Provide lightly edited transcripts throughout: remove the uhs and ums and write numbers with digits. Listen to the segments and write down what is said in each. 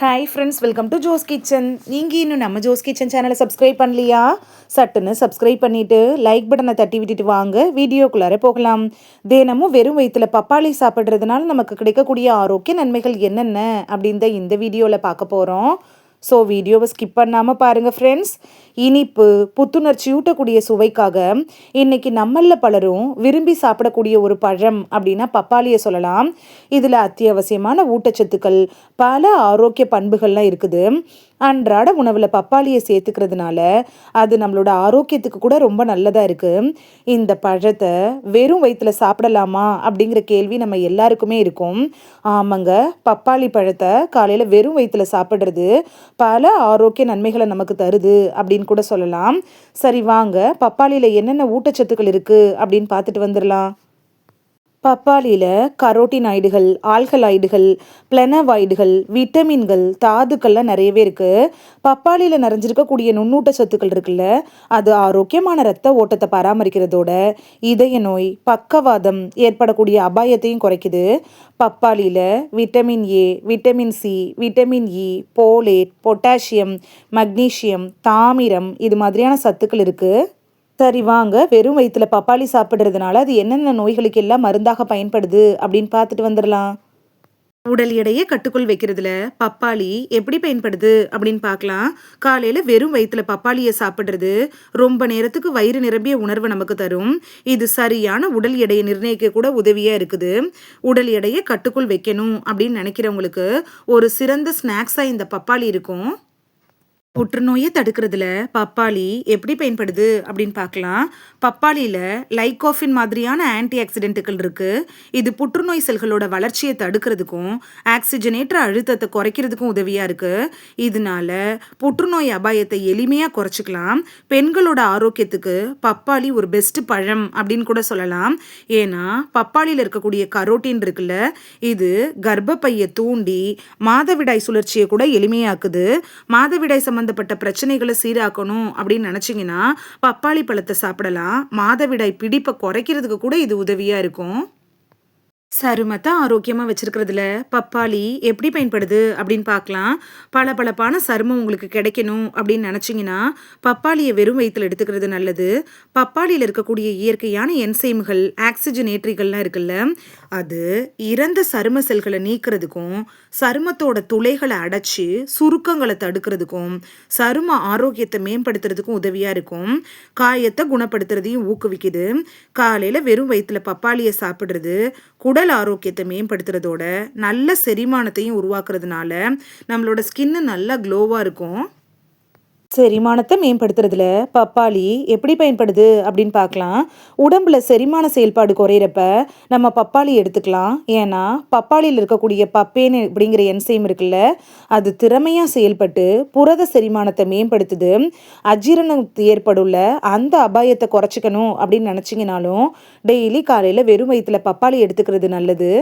Hi friends, welcome to Jo's kitchen. நீங்கள் இன்னும் நம்ம ஜோஸ் கிச்சன் சேனலை சப்ஸ்கிரைப் பண்ணலையா? சட்டுன்னு சப்ஸ்கிரைப் பண்ணிவிட்டு லைக் பட்டனை தட்டி விட்டுட்டு வாங்க வீடியோக்குள்ளார போகலாம். தினமும் வெறும் வயிற்றில் பப்பாளி சாப்பிட்றதுனால நமக்கு கிடைக்கக்கூடிய ஆரோக்கிய நன்மைகள் என்னென்ன அப்படின்னு தான் இந்த வீடியோவில் பார்க்க போகிறோம். ஸோ வீடியோவை ஸ்கிப் பண்ணாமல் பாருங்கள் ஃப்ரெண்ட்ஸ். இனிப்பு, புத்துணர்ச்சி ஊட்டக்கூடிய சுவைக்காக இன்றைக்கி நம்மளில் பலரும் விரும்பி சாப்பிடக்கூடிய ஒரு பழம் அப்படின்னா பப்பாளியை சொல்லலாம். இதில் அத்தியாவசியமான ஊட்டச்சத்துக்கள், பல ஆரோக்கிய பண்புகள்லாம் இருக்குது. அன்றாட உணவில் பப்பாளியை சேர்த்துக்கிறதுனால அது நம்மளோட ஆரோக்கியத்துக்கு கூட ரொம்ப நல்லதாக இருக்குது. இந்த பழத்தை வெறும் வயிற்றில் சாப்பிடலாமா அப்படிங்கிற கேள்வி நம்ம எல்லாருக்குமே இருக்கும். ஆமாங்க, பப்பாளி பழத்தை காலையில் வெறும் வயிற்றில் சாப்பிட்றது பல ஆரோக்கிய நன்மைகளை நமக்கு தருது அப்படின்னு கூட சொல்லலாம். சரி வாங்க, பப்பாளியில் என்னென்ன ஊட்டச்சத்துக்கள் இருக்குது அப்படின்னு பார்த்துட்டு வந்துடலாம். பப்பாளியில் கரோட்டினாய்டுகள், ஆல்கலாய்டுகள், பிளனவாய்டுகள், விட்டமின்கள், தாதுக்கள்லாம் நிறையவே இருக்குது. பப்பாளியில் நிறைஞ்சிருக்கக்கூடிய நுண்ணூட்ட சத்துக்கள் இருக்குல்ல, அது ஆரோக்கியமான இரத்த ஓட்டத்தை பராமரிக்கிறதோட இதய நோய், பக்கவாதம் ஏற்படக்கூடிய அபாயத்தையும் குறைக்குது. பப்பாளியில் vitamin A, vitamin C, vitamin E, folate, potassium, magnesium, தாமிரம் இது மாதிரியான சத்துக்கள் இருக்குது. சரி வாங்க, வெறும் வயிற்றில் பப்பாளி சாப்பிட்றதுனால அது என்னென்ன நோய்களுக்கு எல்லாம் மருந்தாக பயன்படுது அப்படின்னு பார்த்துட்டு வந்துடலாம். உடல் எடையை கட்டுக்குள் வைக்கிறதுல பப்பாளி எப்படி பயன்படுது அப்படின்னு பார்க்கலாம். காலையில் வெறும் வயிற்றில் பப்பாளியை சாப்பிட்றது ரொம்ப நேரத்துக்கு வயிறு நிரம்பிய உணர்வை நமக்கு தரும். இது சரியான உடல் எடையை நிர்ணயிக்க கூட உதவியாக இருக்குது. உடல் எடையை கட்டுக்குள் வைக்கணும் அப்படின்னு நினைக்கிறவங்களுக்கு ஒரு சிறந்த ஸ்நாக்ஸாக இந்த பப்பாளி இருக்கும். புற்றுநோயை தடுக்கிறதுல பப்பாளி எப்படி பயன்படுது அப்படின்னு பார்க்கலாம். பப்பாளியில் லைகோஃபின் மாதிரியான ஆன்டி ஆக்சிடென்ட்டுகள் இருக்குது. இது புற்றுநோய் செல்களோட வளர்ச்சியை தடுக்கிறதுக்கும் ஆக்சிஜனேற்ற அழுத்தத்தை குறைக்கிறதுக்கும் உதவியாக இருக்குது. இதனால புற்றுநோய் அபாயத்தை எளிமையாக குறைச்சிக்கலாம். பெண்களோட ஆரோக்கியத்துக்கு பப்பாளி ஒரு பெஸ்ட் பழம் அப்படின்னு கூட சொல்லலாம். ஏன்னா பப்பாளியில் இருக்கக்கூடிய கரோட்டின் இருக்குல்ல, இது கர்ப்பப்பையை தூண்டி மாதவிடாய் சுழற்சியை கூட எளிமையாக்குது. மாதவிடாய் சம்பந்தப்பட்ட பிரச்சனைகளை சீராக்கணும் அப்படின்னு நினைச்சீங்கன்னா பப்பாளி பழத்தை சாப்பிடலாம். மாதவிடாய் பிடிப்பை குறைக்கிறதுக்கு கூட இது உதவியா இருக்கும். சருமத்தை ஆரோக்கியமாக வச்சிருக்கிறதுல பப்பாளி எப்படி பயன்படுது அப்படின்னு பார்க்கலாம். பளபளப்பான சருமம் உங்களுக்கு கிடைக்கணும் அப்படின்னு நினச்சிங்கன்னா பப்பாளியை வெறும் வயிற்றில் எடுத்துக்கிறது நல்லது. பப்பாளியில் இருக்கக்கூடிய இயற்கையான என்சைம்கள், ஆக்சிஜனேற்றிகள்லாம் இருக்குல்ல, அது இறந்த சரும செல்களை நீக்கிறதுக்கும் சருமத்தோட துளைகளை அடைச்சி சுருக்கங்களை தடுக்கிறதுக்கும் சரும ஆரோக்கியத்தை மேம்படுத்துறதுக்கும் உதவியாக இருக்கும். காயத்தை குணப்படுத்துறதையும் ஊக்குவிக்குது. காலையில் வெறும் வயிற்றில் பப்பாளியை சாப்பிட்றது குடல் ஆரோக்கியத்தை மேம்படுத்துறதோட நல்ல செரிமானத்தையும் உருவாக்குறதுனால நம்மளோட ஸ்கின்னு நல்லா க்ளோவாக இருக்கும். செரிமானத்தை மேம்படுத்துறதுல பப்பாளி எப்படி பயன்படுது அப்படின்னு பார்க்கலாம். உடம்புல செரிமான செயல்பாடு குறையிறப்ப நம்ம பப்பாளி எடுத்துக்கலாம். ஏன்னா பப்பாளியில் இருக்கக்கூடிய பப்பேன் அப்படிங்கிற என்சைம் இருக்குல்ல, அது திறமையாக செயல்பட்டு புரத செரிமானத்தை மேம்படுத்துது. அஜீரணம் ஏற்படுள்ள அந்த அபாயத்தை குறைச்சிக்கணும் அப்படின்னு நினச்சிங்கனாலும் டெய்லி காலையில் வெறும் வயிற்றில் பப்பாளி எடுத்துக்கிறது நல்லது.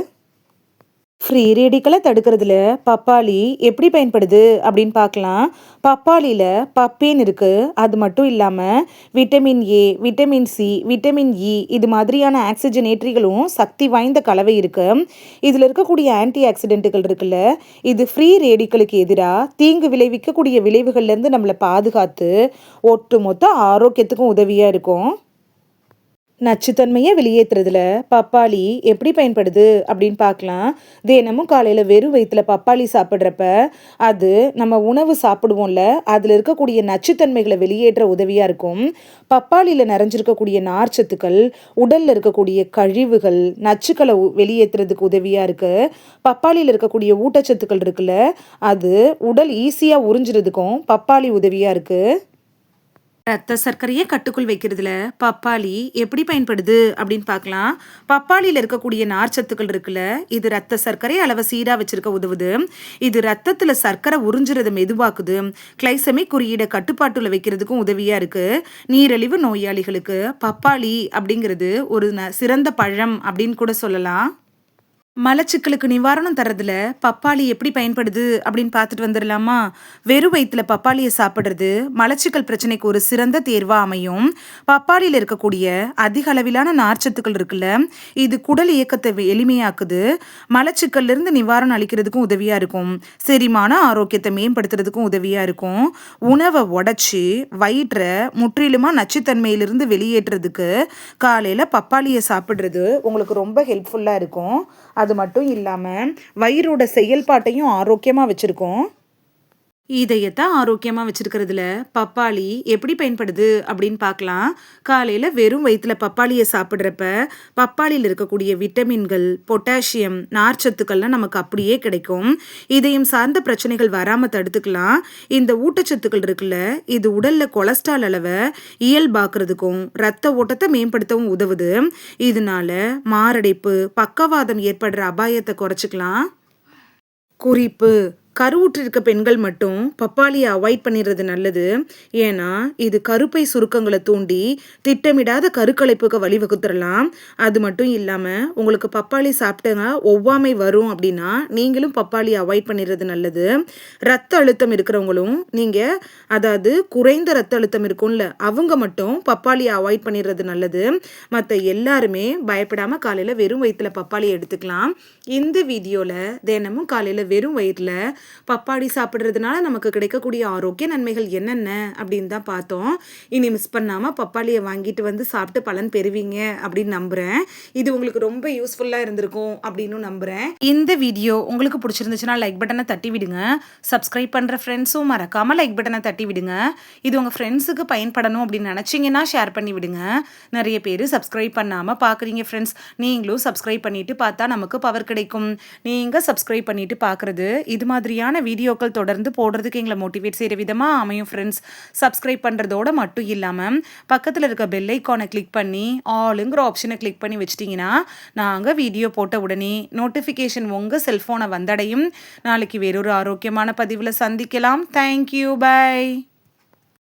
ஃப்ரீ ரேடிக்கலை தடுக்கிறதுல பப்பாளி எப்படி பயன்படுது அப்படின்னு பார்க்கலாம். பப்பாளியில் பப்பேன் இருக்குது. அது மட்டும் இல்லாமல் vitamin A, vitamin C, vitamin இ இது மாதிரியான ஆக்சிஜனேற்றிகளும் சக்தி வாய்ந்த கலவை இருக்குது. இதில் இருக்கக்கூடிய ஆன்டி ஆக்சிடென்ட்டுகள் இருக்குல்ல, இது ஃப்ரீ ரேடிக்கலுக்கு எதிராக தீங்கு விளைவிக்கக்கூடிய விளைவுகள்லேருந்து நம்மளை பாதுகாத்து ஒட்டுமொத்த ஆரோக்கியத்துக்கும் உதவியாக இருக்கும். நச்சுத்தன்மையை வெளியேற்றுறதுல பப்பாளி எப்படி பயன்படுது அப்படின்னு பார்க்கலாம். தினமும் காலையில் வெறும் வயிற்றில் பப்பாளி சாப்பிட்றப்ப அது நம்ம உணவு சாப்பிடுவோம்ல, அதில் இருக்கக்கூடிய நச்சுத்தன்மைகளை வெளியேற்ற உதவியாக இருக்கும். பப்பாளியில் நிறைஞ்சிருக்கக்கூடிய நார்ச்சத்துக்கள் உடலில் இருக்கக்கூடிய கழிவுகள், நச்சுக்களை வெளியேற்றுறதுக்கு உதவியாக இருக்குது. பப்பாளியில் இருக்கக்கூடிய ஊட்டச்சத்துக்கள் இருக்குல்ல, அது உடல் ஈஸியாக உறிஞ்சுறதுக்கும் பப்பாளி உதவியாக இருக்குது. ரத்த சர்க்கரையை கட்டுக்குள் வைக்கிறதுல பப்பாளி எப்படி பயன்படுது அப்படின்னு பார்க்கலாம். பப்பாளியில் இருக்கக்கூடிய நார்ச்சத்துக்கள் இருக்குல்ல, இது ரத்த சர்க்கரை அளவை சீராக வச்சிருக்க உதவுது. இது ரத்தத்தில் சர்க்கரை உறிஞ்சுறதை மெதுவாக்குது. கிளைசமிக் குறியீடை கட்டுப்பாட்டுல வைக்கிறதுக்கும் உதவியாக இருக்குது. நீரிழிவு நோயாளிகளுக்கு பப்பாளி அப்படிங்கிறது ஒரு சிறந்த பழம் அப்படின்னு கூட சொல்லலாம். மலச்சிக்கலுக்கு நிவாரணம் தர்றதுல பப்பாளி எப்படி பயன்படுது அப்படின்னு பார்த்துட்டு வந்துடலாமா? வெறும் வயிற்றுல பப்பாளியை சாப்பிட்றது மலச்சிக்கல் பிரச்சனைக்கு ஒரு சிறந்த தேர்வாக அமையும். பப்பாளியில் இருக்கக்கூடிய அதிக அளவிலான நார்ச்சத்துக்கள் இருக்குல்ல, இது குடல் இயக்கத்தை எளிமையாக்குது. மலச்சிக்கல்லிருந்து நிவாரணம் அளிக்கிறதுக்கும் உதவியாக இருக்கும். செரிமான ஆரோக்கியத்தை மேம்படுத்துறதுக்கும் உதவியாக இருக்கும். உணவை உடச்சி வயிற்றை முற்றிலுமாக நச்சுத்தன்மையிலிருந்து வெளியேற்றுறதுக்கு காலையில் பப்பாளியை சாப்பிட்றது உங்களுக்கு ரொம்ப ஹெல்ப்ஃபுல்லாக இருக்கும். அது மட்டும் இல்லாமல் வயிறோட செயல்பாட்டையும் ஆரோக்கியமாக வச்சுருக்கோம். இதயத்தை ஆரோக்கியமாக வச்சுருக்கிறதுல பப்பாளி எப்படி பயன்படுது அப்படின்னு பார்க்கலாம். காலையில் வெறும் வயிற்றுல பப்பாளியை சாப்பிட்றப்ப பப்பாளியில் இருக்கக்கூடிய விட்டமின்கள், பொட்டாசியம், நார்ச்சத்துக்கள்லாம் நமக்கு அப்படியே கிடைக்கும். இதயம் சார்ந்த பிரச்சனைகள் வராமல் தடுத்துக்கலாம். இந்த ஊட்டச்சத்துக்கள் இருக்குல்ல, இது உடலில் கொலஸ்ட்ரால் அளவை இயல்பாக்குறதுக்கும் இரத்த ஓட்டத்தை மேம்படுத்தவும் உதவுது. இதனால மாரடைப்பு, பக்கவாதம் ஏற்படுற அபாயத்தை குறைச்சிக்கலாம். குறிப்பு: கருவுற்றிருக்க பெண்கள் மட்டும் பப்பாளியை அவாய்ட் பண்ணிடுறது நல்லது. ஏன்னா இது கருப்பை சுருக்கங்களை தூண்டி திட்டமிடாத கருக்கலைப்புக்கு வழிவகுத்துடலாம். அது மட்டும் இல்லாமல் உங்களுக்கு பப்பாளி சாப்பிட்டங்க ஒவ்வாமை வரும் அப்படின்னா நீங்களும் பப்பாளியை அவாய்ட் பண்ணிடுறது நல்லது. ரத்த அழுத்தம் இருக்கிறவங்களும் அதாவது குறைந்த ரத்த அழுத்தம் இருக்கும்ல, அவங்க மட்டும் பப்பாளியை அவாய்ட் பண்ணிடுறது நல்லது. மற்ற எல்லாருமே பயப்படாமல் காலையில் வெறும் வயிற்றுல பப்பாளியை எடுத்துக்கலாம். இந்த வீடியோவில் தினமும் காலையில் வெறும் வயிற்றில் பப்பாளி சாப்பிட்றதுனால நமக்கு கிடைக்கக்கூடிய ஆரோக்கிய நன்மைகள் என்னென்ன அப்படின்னு தான் பார்த்தோம். இனி மிஸ் பண்ணாமல் பப்பாளியை வாங்கிட்டு வந்து சாப்பிட்டு பலன் பெறுவீங்க அப்படின்னு நம்புகிறேன். இது உங்களுக்கு ரொம்ப யூஸ்ஃபுல்லாக இருந்திருக்கும் அப்படின்னு நம்புகிறேன். இந்த வீடியோ உங்களுக்கு பிடிச்சிருந்துச்சுன்னா லைக் பட்டனை தட்டி விடுங்க. சப்ஸ்கிரைப் பண்ணுற ஃப்ரெண்ட்ஸும் மறக்காமல் லைக் பட்டனை தட்டி விடுங்க. இது உங்கள் ஃப்ரெண்ட்ஸுக்கு பயன்படணும் அப்படின்னு நினச்சிங்கன்னா ஷேர் பண்ணி விடுங்க. நிறைய பேர் சப்ஸ்கிரைப் பண்ணாமல் பார்க்குறீங்க ஃப்ரெண்ட்ஸ். நீங்களும் சப்ஸ்கிரைப் பண்ணிவிட்டு பார்த்தா நமக்கு பவர் கிடைக்கும். நீங்கள் சப்ஸ்கிரைப் பண்ணிவிட்டு பார்க்குறது இது மாதிரியான வீடியோக்கள் தொடர்ந்து போடுறதுக்கு எங்களை மோட்டிவேட் செய்கிற விதமாக அமையும் ஃப்ரெண்ட்ஸ். சப்ஸ்கிரைப் பண்ணுறதோட மட்டும் இல்லாமல் பக்கத்தில் இருக்க பெல் ஐக்கானை கிளிக் பண்ணி ஆளுங்கிற ஆப்ஷனை கிளிக் பண்ணி வச்சிட்டிங்கன்னா நாங்கள் வீடியோ போட்ட உடனே நோட்டிஃபிகேஷன் உங்கள் செல்ஃபோனை வந்தடையும். நாளைக்கு வேறொரு ஆரோக்கியமான பதிவில் சந்திக்கலாம். Thank you, by.